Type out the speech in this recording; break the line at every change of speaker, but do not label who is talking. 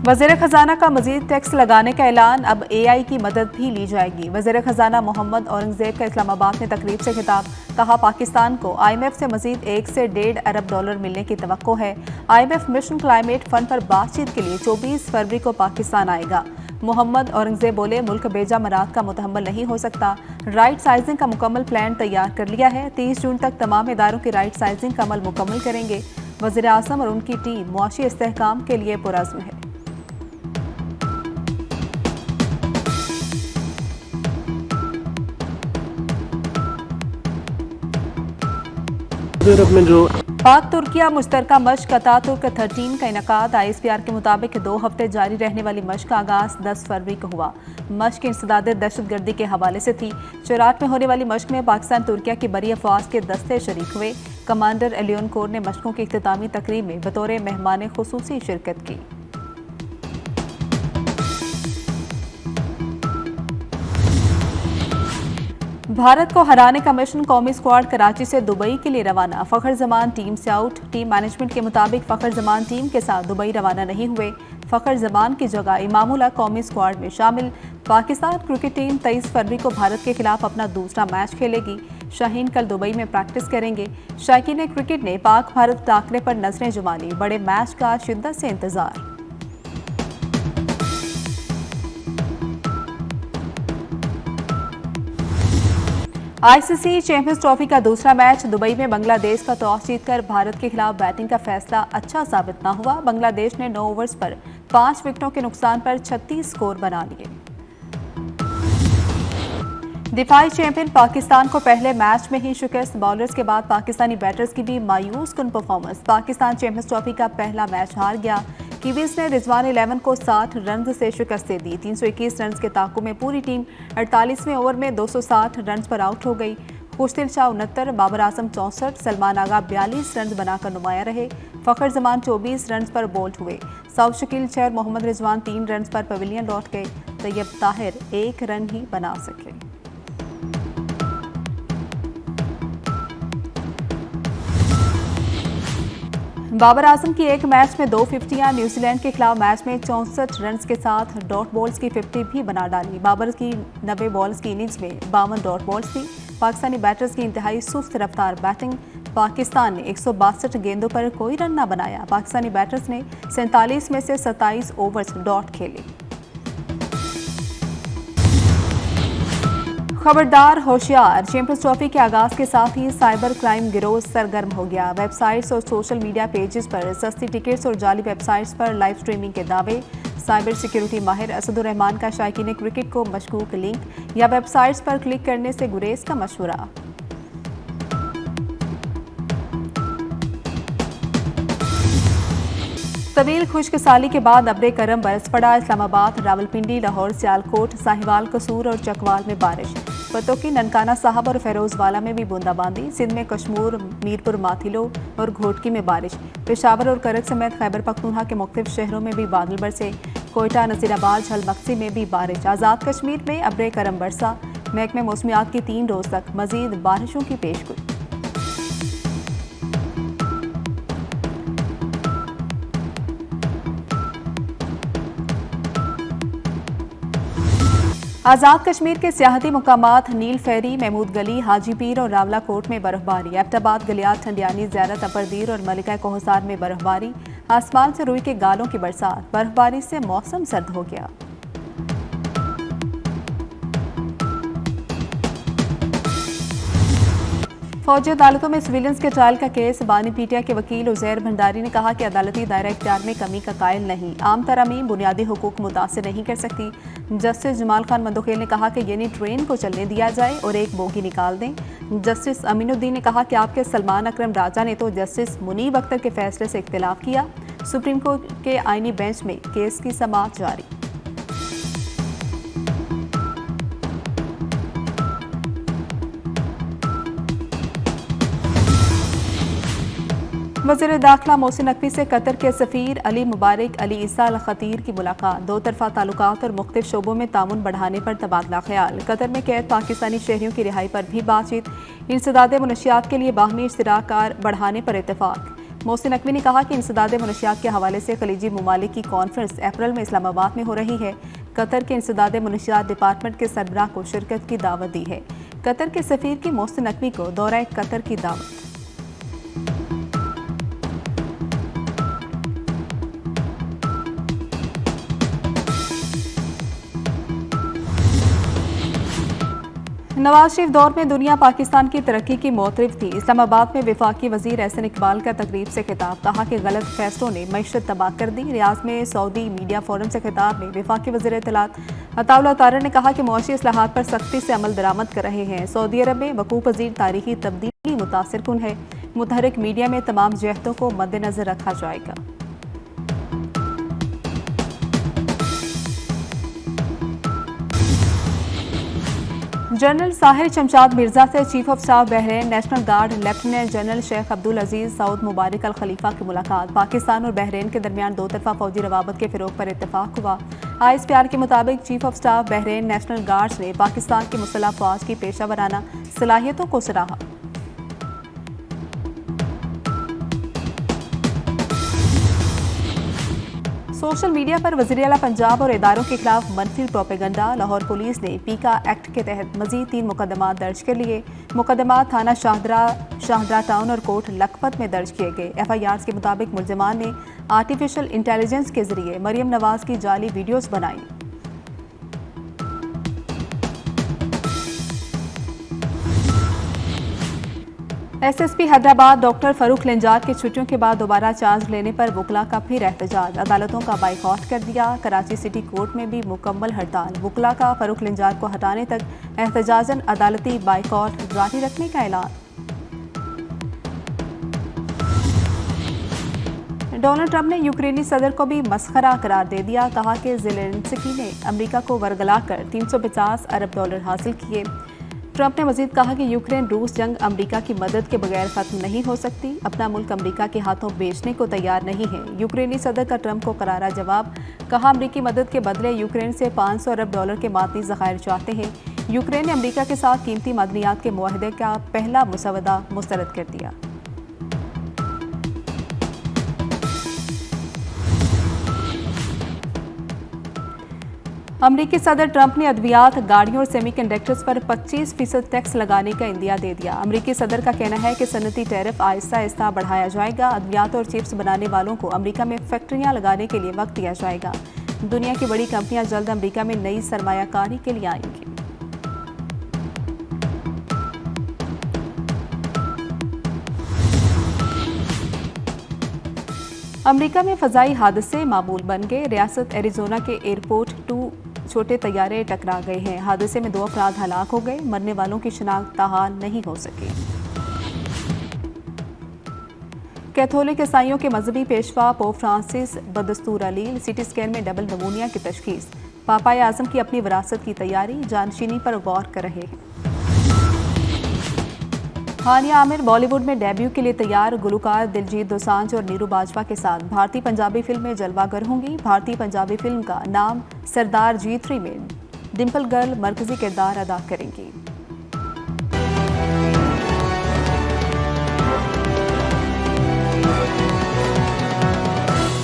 वज़ीर ख़जाना का मज़ीद टैक्स लगाने का ऐलान, अब AI की मदद भी ली जाएगी। वज़ीर ख़जाना मोहम्मद औरंगज़ेब का इस्लामाबाद में तकरीब से खिताब, कहा पाकिस्तान को IMF से मज़ीद 1 से $1.5 अरब मिलने की तवक्को है। IMF मिशन क्लाइमेट फंड पर बातचीत के लिए 24 फरवरी को पाकिस्तान आएगा। मोहम्मद औरंगज़ेब बोले, मुल्क बेजा मराद का मुतहम्मल नहीं हो सकता। राइट साइजिंग का मुकम्मल प्लान तैयार कर लिया है। 30 जून तक तमाम इदारों की राइट साइजिंग का अमल मुकम्मल करेंगे। वज़ीर आज़म और उनकी टीम मुआशी इस्तेहकाम के लिए पुरअज़्म है। पाक तुर्किया मुश्तरका मश्क अतातुर्क 13 का इनकाद। ISPR के मुताबिक 2 हफ्ते जारी रहने वाली मश्क का आगाज 10 फरवरी को हुआ। मश्क इंसदाद दहशतगर्दी के हवाले से थी। चराट में होने वाली मश्क में पाकिस्तान तुर्किया की बरी अफवाज के दस्ते शरीक हुए। कमांडर एलियोन कोर ने मश्कों की इख्तितामी तकरीब में बतौर मेहमान खुसूसी शिरकत की। भारत को हराने का मिशन कौमी स्क्वाड कराची से दुबई के लिए रवाना। फ़खर जमान टीम से आउट। टीम मैनेजमेंट के मुताबिक फ़खर जमान टीम के साथ दुबई रवाना नहीं हुए। फ़खर जमान की जगह इमामुल्लाह कौमी स्क्वाड में शामिल। पाकिस्तान क्रिकेट टीम 23 फरवरी को भारत के खिलाफ अपना दूसरा मैच खेलेगी। शाहीन कल दुबई में प्रैक्टिस करेंगे। शायकीन क्रिकेट ने पाक भारत टाकरे पर नजरें जुमा ली। बड़े मैच का शिद्दत से इंतजार। ICC चैंपियंस ट्रॉफी का दूसरा मैच दुबई में बांग्लादेश का टॉस जीतकर भारत के खिलाफ बैटिंग का फैसला अच्छा साबित न हुआ। बांग्लादेश ने 9 ओवर्स पर 5 विकेटों के नुकसान पर 36 स्कोर बना लिए। दिफाई चैंपियन पाकिस्तान को पहले मैच में ही शिकस्त। बॉलर्स के बाद पाकिस्तानी बैटर्स की भी मायूस कुन परफॉर्मेंस। पाकिस्तान चैंपियंस ट्रॉफी का पहला मैच हार गया। कीवीज ने रिजवान 11 को 60 रन से शिकस्त दे दी। 321 रन के ताक़ु में पूरी टीम 48वें ओवर में 260 रन पर आउट हो गई। खुशदिल शाह 69, बाबर आजम 64, सलमान आगा 42 रन बनाकर नुमाया रहे। फ़खर जमान 24 रन पर बोल्ड हुए। साउथ शकील 6, मोहम्मद रिजवान 3 रन पर पवेलियन लौट गए। तैयब ताहिर 1 रन ही बना सके। बाबर आजम की एक मैच में 2 फिफ्टियां। न्यूजीलैंड के खिलाफ मैच में 64 रन के साथ डॉट बॉल्स की 50 भी बना डाली। बाबर की 90 बॉल्स की इनिंग्स में 52 डॉट बॉल्स थी। पाकिस्तानी बैटर्स की इंतहाई सुस्त रफ्तार बैटिंग। पाकिस्तान ने 162 गेंदों पर कोई रन न बनाया। पाकिस्तानी बैटर्स ने 47 में से 27 ओवर्स डॉट खेले। खबरदार होशियार, चैंपियंस ट्रॉफी के आगाज के साथ ही साइबर क्राइम गिरोह सरगर्म हो गया। वेबसाइट्स और सोशल मीडिया पेजेस पर सस्ती टिकट्स और जाली वेबसाइट्स पर लाइव स्ट्रीमिंग के दावे। साइबर सिक्योरिटी माहिर असदुर रहमान का शायकीन क्रिकेट को मशकूक लिंक या वेबसाइट्स पर क्लिक करने से गुरेज का मशवरा। तवील खुश्क साली के बाद अब्रे करम बरस पड़ा। इस्लामाबाद, रावलपिंडी, लाहौर, सियालकोट, साहिवाल, कसूर और चकवाल में बारिश। पतोकी, ननकाना साहब और फेरोजवाला में भी बूंदाबांदी। सिंध में कश्मीर, मीरपुर, माथिलो और घोटकी में बारिश। पेशावर और करक समेत खैबर पख्तूनख्वा के मुख्तलिफ शहरों में भी बादल बरसे। कोयटा, नसीराबाद, झलमक्सी में भी बारिश। आज़ाद कश्मीर में अब्रे करम बरसा। महकमे मौसमियात की 3 रोज तक मजीद बारिशों की पेशगोई। आज़ाद कश्मीर के सियाहती मुकामात नील फेरी, महमूद गली, हाजी पीर और रावला कोट में बर्फबारी। एबटाबाद, गलियात, ठंडियानी, ज़ियारत, अपरदीर और मलिका कोहसार में बर्फबारी। आसमान से रुई के गालों की बरसात। बर्फबारी से मौसम सर्द हो गया। फौजी अदालतों में सिविलियंस के ट्रायल का केस। बानी पीटिया के वकील उजैर भंडारी ने कहा कि अदालती दायरा इख्तियार में कमी का कायल नहीं। आम तरमीम बुनियादी हुकूक मुतासिर नहीं कर सकती। जस्टिस जमाल खान मंदोखेल ने कहा कि यानी ट्रेन को चलने दिया जाए और एक बोगी निकाल दें। जस्टिस अमीनुद्दीन ने कहा कि आपके सलमान अकरम राजा ने तो जस्टिस मुनीब अख्तर के फैसले से इख्तिलाफ किया। सुप्रीम कोर्ट के आईनी बेंच में केस की समाअत जारी। वज़ीर दाखिला मोहसिन नकवी से कतर के सफ़ीर अली मुबारक अली ईसा अल खतीर की मुलाकात। 2 तरफ़ा ताल्लुकात और मुख्तलिफ शोबों में तामुन बढ़ाने पर तबादला ख्याल। कतर में कैद पाकिस्तानी शहरियों की रिहाई पर भी बातचीत। इंसदाद मुनशियात के लिए बाहमी इश्तिराक बढ़ाने पर इत्तेफाक। मोहसिन नकवी ने कहा कि इंसदाद मुनशियात के हवाले से खलीजी ममालिक की कॉन्फ्रेंस अप्रैल में इस्लामाबाद में हो रही है। कतर के इंसदाद मुनशियात डिपार्टमेंट के सरबराह को शिरकत की दावत दी है। कतर के सफीर की मोहसिन नकवी को दौरा कतर की दावत। नवाज शरीफ दौर में दुनिया पाकिस्तान की तरक्की की मोतरिफ थी। इस्लामाबाद में वफाकी वजीर एहसन इकबाल का तकरीब से खिताब, कहा कि गलत फैसलों ने मईशत तबाह कर दी। रियाज में सऊदी मीडिया फोरम से खिताब में वफाकी वजीर इत्तलात अताउल्लाह तारा ने कहा कि मुआशी इस्लाहात पर सख्ती से अमल दरामद कर रहे हैं। सऊदी अरब में वकूफ़ पज़ीर तारीखी तब्दीली मुतासिर कुन है। मुतहरिक मीडिया में तमाम जहतों को मद्देनजर रखा जाएगा। जनरल साहिर शमशाद मिर्जा से chief of staff Bahrain national guard lieutenant general Sheikh Abdul Aziz Saud Mubarak Al Khalifa की मुलाकात। पाकिस्तान और बहरीन के दरमियान दो तरफा फौजी रवाबत के फिरोग पर इत्तफाक हुआ। ISPR के मुताबिक chief of staff Bahrain national guards ने पाकिस्तान की मुसल्लह फौज की पेशा वराना सलाहियतों को सराहा। सोशल मीडिया पर वज़ीर आला पंजाब और इदारों के खिलाफ मनफी प्रोपेगंडा। लाहौर पुलिस ने पीका एक्ट के तहत मजीद 3 मुकदमात दर्ज कर लिए। मुकदमात थाना शाहदरा टाउन और कोट लखपत में दर्ज किए गए। FIRs के मुताबिक मुलजमान ने आर्टिफिशियल इंटेलिजेंस के जरिए मरियम नवाज की जाली वीडियोस बनाई। SSP हैदराबाद डॉक्टर फरूख लेंजार की छुट्टियों के बाद दोबारा चार्ज लेने पर वकला का फिर एहतजाज। अदालतों का बाइकआउट कर दिया। कराची सिटी कोर्ट में भी मुकम्मल हड़ताल। वकला का फरूख लेंजार को हटाने तक एहतजाजन अदालती बाइकआउट जारी रखने का ऐलान। डोनाल्ड ट्रंप ने यूक्रेनी सदर को भी मसखरा करार दे दिया। कहा कि ज़ेलेंस्की ने अमेरिका को वर्गलाकर $350 अरब हासिल किए। ट्रंप ने मजीद कहा कि यूक्रेन रूस जंग अमेरिका की मदद के बगैर खत्म नहीं हो सकती। अपना मुल्क अमेरिका के हाथों बेचने को तैयार नहीं है। यूक्रेनी सदर का ट्रंप को करारा जवाब। कहा अमेरिकी मदद के बदले यूक्रेन से $500 अरब के मादी ज़खायर चाहते हैं। यूक्रेन ने अमेरिका के साथ कीमती मादनियात के मुआहदे का पहला मुसवदा मुस्तरद कर दिया। अमरीकी सदर ट्रंप ने अद्वियात, गाड़ियों और सेमीकंडक्टर्स पर 25% टैक्स लगाने का इंदिया दे दिया। अमरीकी सदर का कहना है कि सनती टैरिफ आहिस्ता आहिस्ता बढ़ाया जाएगा। अद्वियात और चिप्स बनाने वालों को अमरीका में फैक्ट्रियां लगाने के लिए वक्त दिया जाएगा। दुनिया की बड़ी कंपनियां जल्द अमरीका में नई सरमायाकारी के लिए आएंगी। अमरीका में फजाई हादसे मामूल बन गए। रियासत एरिजोना के एयरपोर्ट 2 छोटे तैयारे टकरा गए हैं। हादसे में 2 अफराद हलाक हो गए। मरने वालों की शिनाख्त ताहाल नहीं हो सकी। कैथोलिक ईसाइयों के मजहबी पेशवा पोप फ्रांसिस बदस्तूर अलील CT स्कैन में डबल नमूनिया की तशखीस। पापाए आजम की अपनी विरासत की तैयारी, जानशीनी पर गौर कर रहे हैं। हानिया आमिर बॉलीवुड में डेब्यू के लिए तैयार। गुलकार दिलजीत दोसांझ और नीरू बाजवा के साथ भारतीय पंजाबी फिल्म में जलवागर होंगी। भारतीय पंजाबी फिल्म का नाम सरदार G3 में डिम्पल गर्ल मरकजी किरदार अदा करेंगी।